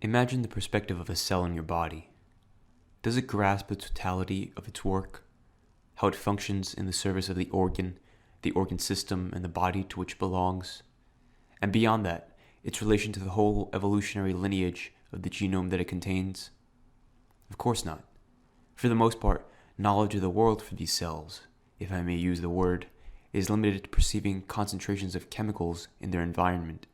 Imagine the perspective of a cell in your body. Does it grasp the totality of its work? How it functions in the service of the organ system, and the body to which it belongs? And beyond that, its relation to the whole evolutionary lineage of the genome that it contains? Of course not. For the most part, knowledge of the world for these cells, if I may use the word, is limited to perceiving concentrations of chemicals in their environment.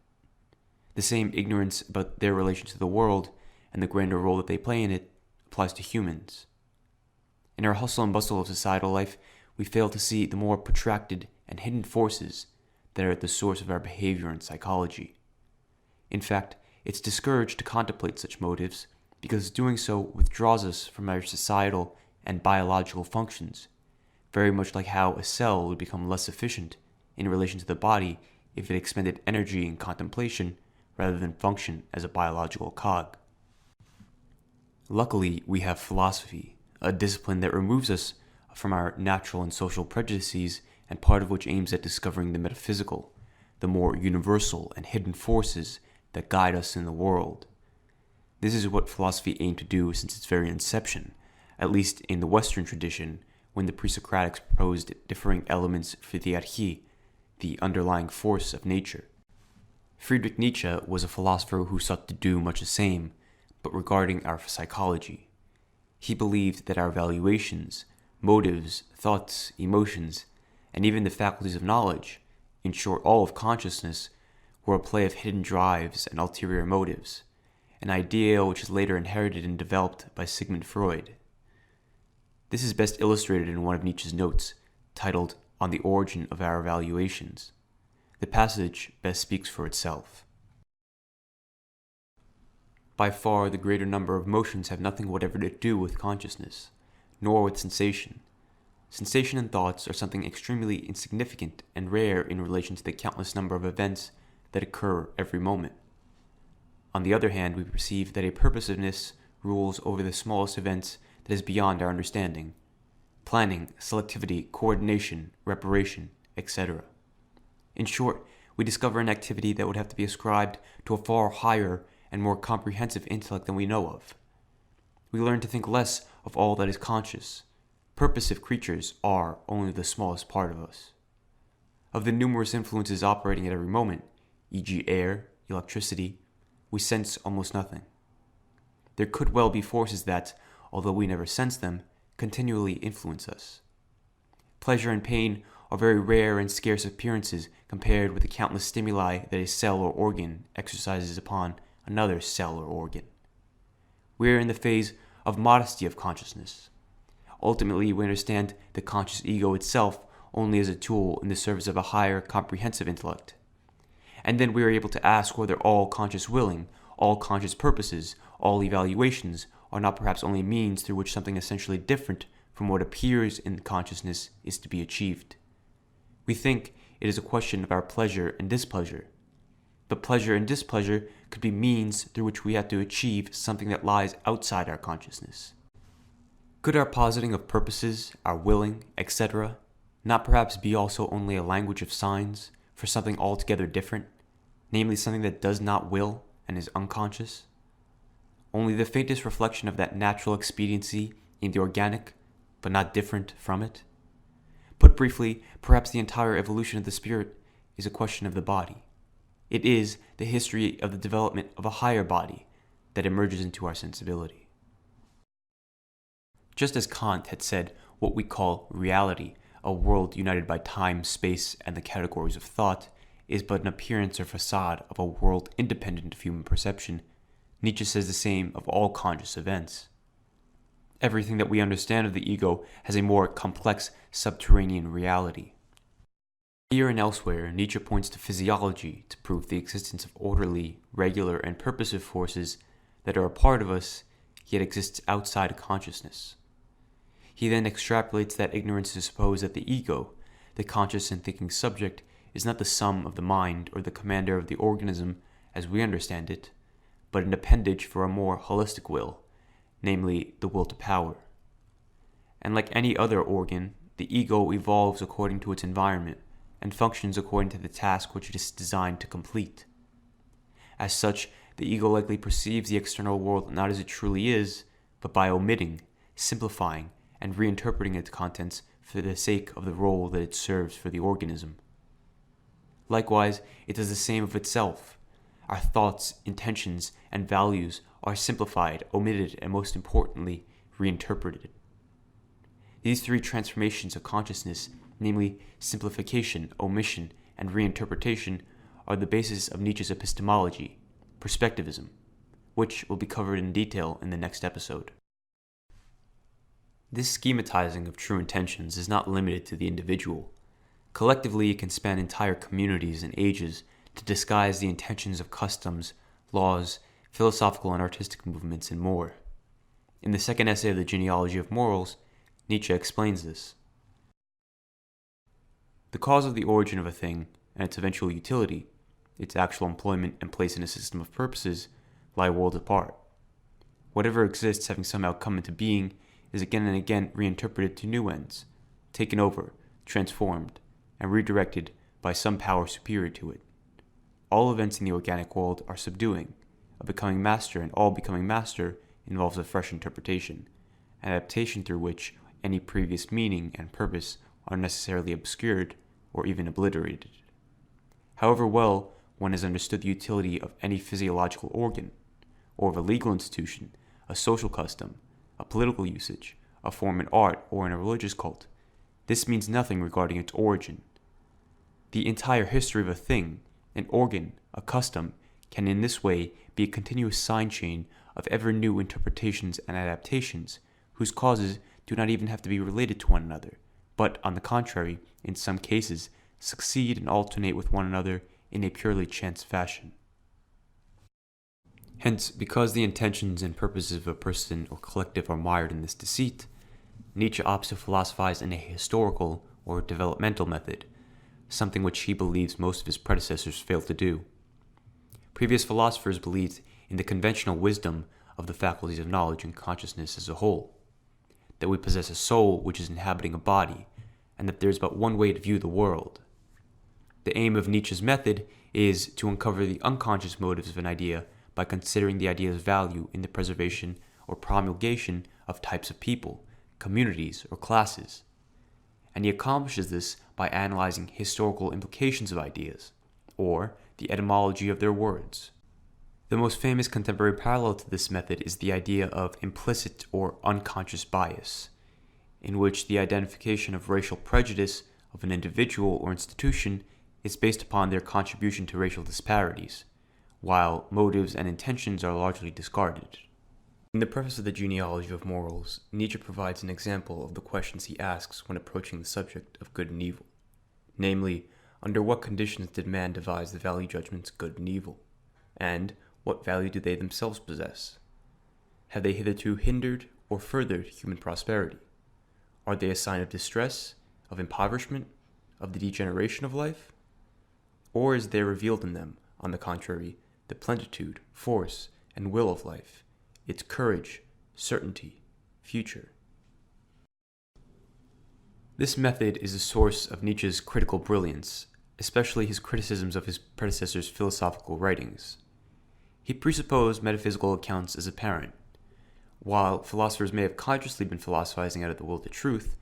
The same ignorance about their relation to the world and the grander role that they play in it applies to humans. In our hustle and bustle of societal life, we fail to see the more protracted and hidden forces that are at the source of our behavior and psychology. In fact, it's discouraged to contemplate such motives because doing so withdraws us from our societal and biological functions, very much like how a cell would become less efficient in relation to the body if it expended energy in contemplation rather than function as a biological cog. Luckily, we have philosophy, a discipline that removes us from our natural and social prejudices, and part of which aims at discovering the metaphysical, the more universal and hidden forces that guide us in the world. This is what philosophy aimed to do since its very inception, at least in the Western tradition, when the pre-Socratics proposed differing elements for the arche, the underlying force of nature. Friedrich Nietzsche was a philosopher who sought to do much the same, but regarding our psychology. He believed that our valuations, motives, thoughts, emotions, and even the faculties of knowledge, in short all of consciousness, were a play of hidden drives and ulterior motives, an idea which is later inherited and developed by Sigmund Freud. This is best illustrated in one of Nietzsche's notes, titled On the Origin of Our Valuations. The passage best speaks for itself. By far, the greater number of motions have nothing whatever to do with consciousness, nor with sensation. Sensation and thoughts are something extremely insignificant and rare in relation to the countless number of events that occur every moment. On the other hand, we perceive that a purposiveness rules over the smallest events that is beyond our understanding: planning, selectivity, coordination, reparation, etc. In short, we discover an activity that would have to be ascribed to a far higher and more comprehensive intellect than we know of. We learn to think less of all that is conscious. Purposive creatures are only the smallest part of us. Of the numerous influences operating at every moment, e.g. air, electricity, we sense almost nothing. There could well be forces that, although we never sense them, continually influence us. Pleasure and pain are very rare and scarce appearances compared with the countless stimuli that a cell or organ exercises upon another cell or organ. We are in the phase of modesty of consciousness. Ultimately, we understand the conscious ego itself only as a tool in the service of a higher comprehensive intellect. And then we are able to ask whether all conscious willing, all conscious purposes, all evaluations are not perhaps only means through which something essentially different from what appears in consciousness is to be achieved. We think it is a question of our pleasure and displeasure. But pleasure and displeasure could be means through which we have to achieve something that lies outside our consciousness. Could our positing of purposes, our willing, etc., not perhaps be also only a language of signs for something altogether different, namely something that does not will and is unconscious? Only the faintest reflection of that natural expediency in the organic, but not different from it? Put briefly, perhaps the entire evolution of the spirit is a question of the body. It is the history of the development of a higher body that emerges into our sensibility. Just as Kant had said what we call reality, a world united by time, space, and the categories of thought, is but an appearance or facade of a world independent of human perception, Nietzsche says the same of all conscious events. Everything that we understand of the ego has a more complex subterranean reality. Here and elsewhere, Nietzsche points to physiology to prove the existence of orderly, regular, and purposive forces that are a part of us, yet exists outside of consciousness. He then extrapolates that ignorance to suppose that the ego, the conscious and thinking subject, is not the sum of the mind or the commander of the organism as we understand it, but an appendage for a more holistic will, namely the will to power. And like any other organ, the ego evolves according to its environment and functions according to the task which it is designed to complete. As such, the ego likely perceives the external world not as it truly is, but by omitting, simplifying, and reinterpreting its contents for the sake of the role that it serves for the organism. Likewise, it does the same of itself. Our thoughts, intentions, and values are simplified, omitted, and most importantly, reinterpreted. These three transformations of consciousness, namely simplification, omission, and reinterpretation, are the basis of Nietzsche's epistemology, perspectivism, which will be covered in detail in the next episode. This schematizing of true intentions is not limited to the individual. Collectively, it can span entire communities and ages to disguise the intentions of customs, laws, philosophical and artistic movements, and more. In the second essay of the Genealogy of Morals, Nietzsche explains this. The cause of the origin of a thing and its eventual utility, its actual employment and place in a system of purposes, lie worlds apart. Whatever exists having somehow come into being is again and again reinterpreted to new ends, taken over, transformed, and redirected by some power superior to it. All events in the organic world are subduing. A becoming master, and all becoming master involves a fresh interpretation, an adaptation through which any previous meaning and purpose are necessarily obscured or even obliterated. However well one has understood the utility of any physiological organ, or of a legal institution, a social custom, a political usage, a form in art, or in a religious cult, this means nothing regarding its origin. The entire history of a thing, an organ, a custom, can in this way be a continuous sign chain of ever new interpretations and adaptations, whose causes do not even have to be related to one another, but, on the contrary, in some cases, succeed and alternate with one another in a purely chance fashion. Hence, because the intentions and purposes of a person or collective are mired in this deceit, Nietzsche opts to philosophize in a historical or developmental method, something which he believes most of his predecessors failed to do. Previous philosophers believed in the conventional wisdom of the faculties of knowledge and consciousness as a whole, that we possess a soul which is inhabiting a body, and that there is but one way to view the world. The aim of Nietzsche's method is to uncover the unconscious motives of an idea by considering the idea's value in the preservation or promulgation of types of people, communities, or classes. And he accomplishes this by analyzing historical implications of ideas, or the etymology of their words. The most famous contemporary parallel to this method is the idea of implicit or unconscious bias, in which the identification of racial prejudice of an individual or institution is based upon their contribution to racial disparities, while motives and intentions are largely discarded. In the preface of the Genealogy of Morals, Nietzsche provides an example of the questions he asks when approaching the subject of good and evil. Namely, under what conditions did man devise the value judgments good and evil? And what value do they themselves possess? Have they hitherto hindered or furthered human prosperity? Are they a sign of distress, of impoverishment, of the degeneration of life? Or is there revealed in them, on the contrary, the plenitude, force, and will of life, its courage, certainty, future? This method is a source of Nietzsche's critical brilliance, especially his criticisms of his predecessors' philosophical writings. He presupposed metaphysical accounts as apparent. While philosophers may have consciously been philosophizing out of the will to truth,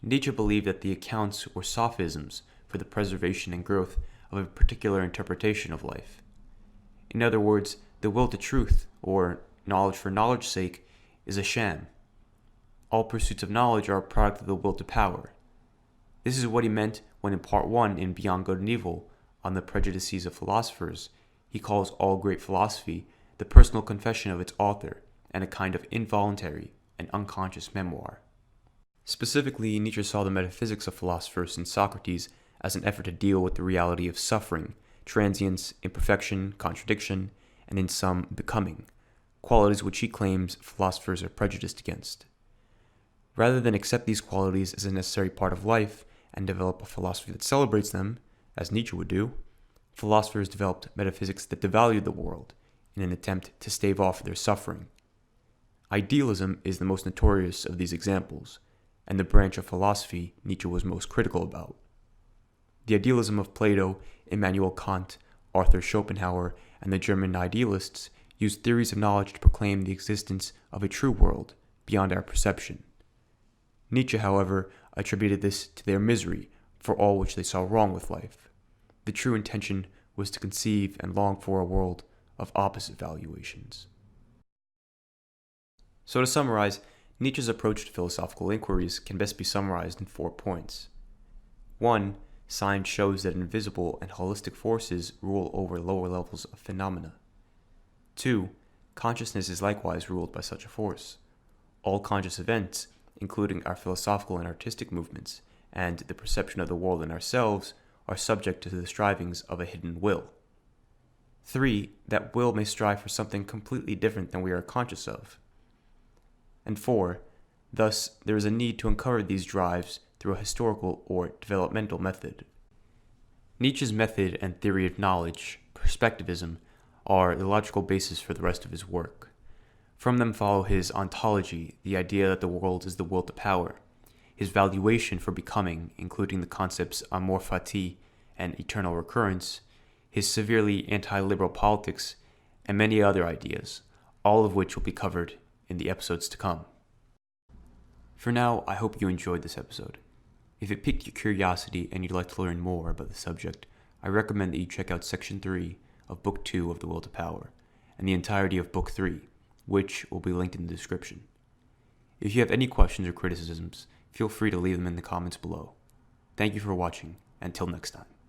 Nietzsche believed that the accounts were sophisms for the preservation and growth of a particular interpretation of life. In other words, the will to truth, or knowledge for knowledge's sake, is a sham. All pursuits of knowledge are a product of the will to power. This is what he meant when in Part 1 in Beyond Good and Evil, on the prejudices of philosophers, he calls all great philosophy the personal confession of its author and a kind of involuntary and unconscious memoir. Specifically, Nietzsche saw the metaphysics of philosophers in Socrates as an effort to deal with the reality of suffering, transience, imperfection, contradiction, and in some, becoming, qualities which he claims philosophers are prejudiced against. Rather than accept these qualities as a necessary part of life and develop a philosophy that celebrates them, as Nietzsche would do, philosophers developed metaphysics that devalued the world in an attempt to stave off their suffering. Idealism is the most notorious of these examples, and the branch of philosophy Nietzsche was most critical about. The idealism of Plato, Immanuel Kant, Arthur Schopenhauer, and the German idealists use theories of knowledge to proclaim the existence of a true world beyond our perception. Nietzsche, however, attributed this to their misery for all which they saw wrong with life. The true intention was to conceive and long for a world of opposite valuations. So to summarize, Nietzsche's approach to philosophical inquiries can best be summarized in 4 points. 1. Science shows that invisible and holistic forces rule over lower levels of phenomena. 2. Consciousness is likewise ruled by such a force. All conscious events, including our philosophical and artistic movements, and the perception of the world and ourselves, are subject to the strivings of a hidden will. 3. That will may strive for something completely different than we are conscious of. And 4. Thus, there is a need to uncover these drives through a historical or developmental method. Nietzsche's method and theory of knowledge, perspectivism, are the logical basis for the rest of his work. From them follow his ontology, the idea that the world is the will to power, his valuation for becoming, including the concepts amor fati and eternal recurrence, his severely anti-liberal politics, and many other ideas, all of which will be covered in the episodes to come. For now, I hope you enjoyed this episode. If it piqued your curiosity and you'd like to learn more about the subject, I recommend that you check out Section 3 of Book 2 of The Will to Power, and the entirety of Book 3, which will be linked in the description. If you have any questions or criticisms, feel free to leave them in the comments below. Thank you for watching. Until next time.